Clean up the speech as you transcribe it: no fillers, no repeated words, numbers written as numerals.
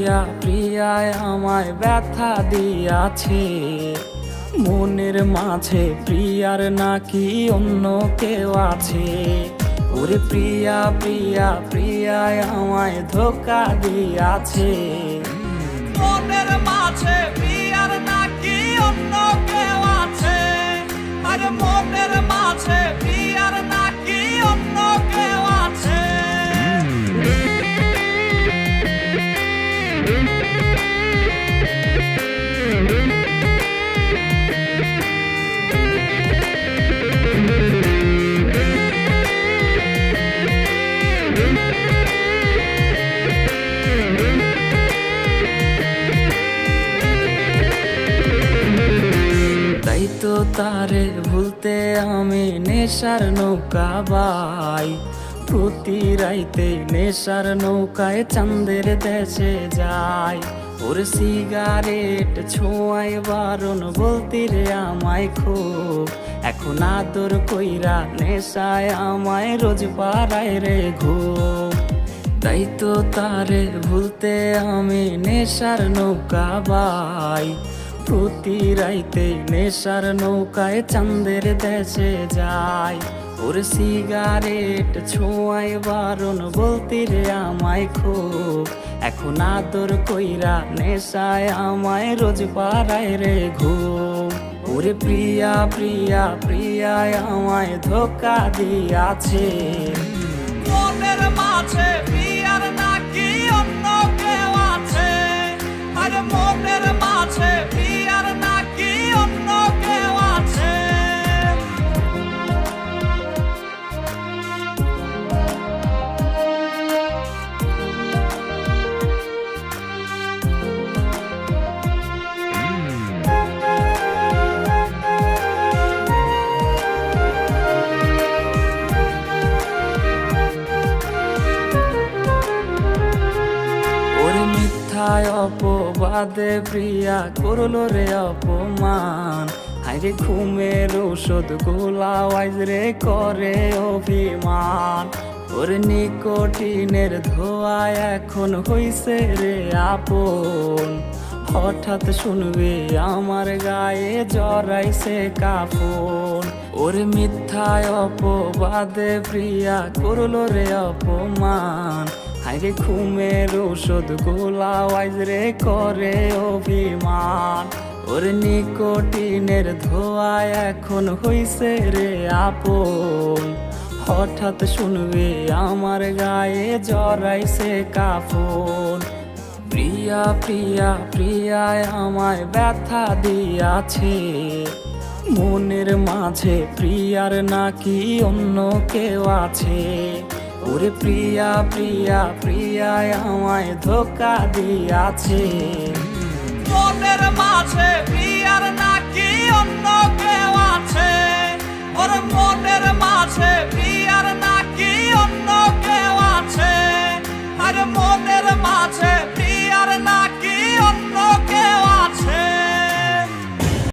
প্রিয়া প্রিয়ায় আমায় ব্যথা দিয়াছে, মনের মাঝে প্রিয়ার নাকি অন্য কেউ আছে। ওরে প্রিয়া প্রিয়া প্রিয়ায় আমায় ধোঁকা দিয়াছে, মনের মাঝে প্রিয়ার নাকি অন্য কেউ আছে। আরে মনের মাঝে প্রিয়ার নাকি অন্য কেউ আছে। তাই তো তারে ভুলতে আমি নেশার নৌকা বাই, প্রতি রাইতে নেশার নৌকায় চাঁদের দেশে যাই। ওর সিগারেট ছোঁয়ায় বারণ বলতি রে আমায় খুব, এখন আদর কইরা নেশায় আমায় রোজ পাড়ায় রে ঘুম। তাই তো তারে ভুলতে আমি নেশার নৌকা বাই, প্রতি রাইতে নেশার নৌকায় চাঁদের দেশে যাই। ওর সিগারেট ছোঁয়ায় বারণ বলতি রে আমায় খুব, এখন আদর কইরা নেশায় আমায় রোজ পাড়ায় রে ঘুম। ওরে প্রিয়া প্রিয়া প্রিয়ায় আমায় ধোঁকা দিয়াছে, মনের মাঝে প্রিয়ার নাকি অন্য কেউ আছে। আরে মনের মাঝে প্রিয়ার নাকি অন্য কেউ আছে। মিথ্যায় অপবাদে প্রিয়া করলো রে অপমান, হাইরে ঘুমের ঔষধ গোলাওয়াইজ রে করে অভিমান। ওর নিকোটিনের ধোঁয়ায় এখন হইছে রে আপন, হঠাৎ শুনবে আমার গায়ে জড়াইছে কাফন। ওর মিথ্যায় অপবাদে প্রিয়া করলো রে অপমান, হাইরে ঘুমের ঔষধ গোলাওয়াইজ রে করে অভিমান। ওর নিকোটিনের ধোঁয়ায় এখন হইছে রে আপন, হঠাৎ শুনবে আমার গায়ে জড়াইছে কাফন। প্রিয়া প্রিয়া প্রিয়ায় আমায় ব্যথা দিয়াছে, মনের মাঝে প্রিয়ার নাকি অন্য কেউ আছে। ওরে প্রিয়া প্রিয়া প্রিয়ায় আমায় ধোঁকা দিয়াছে, মনের মাঝে প্রিয়ার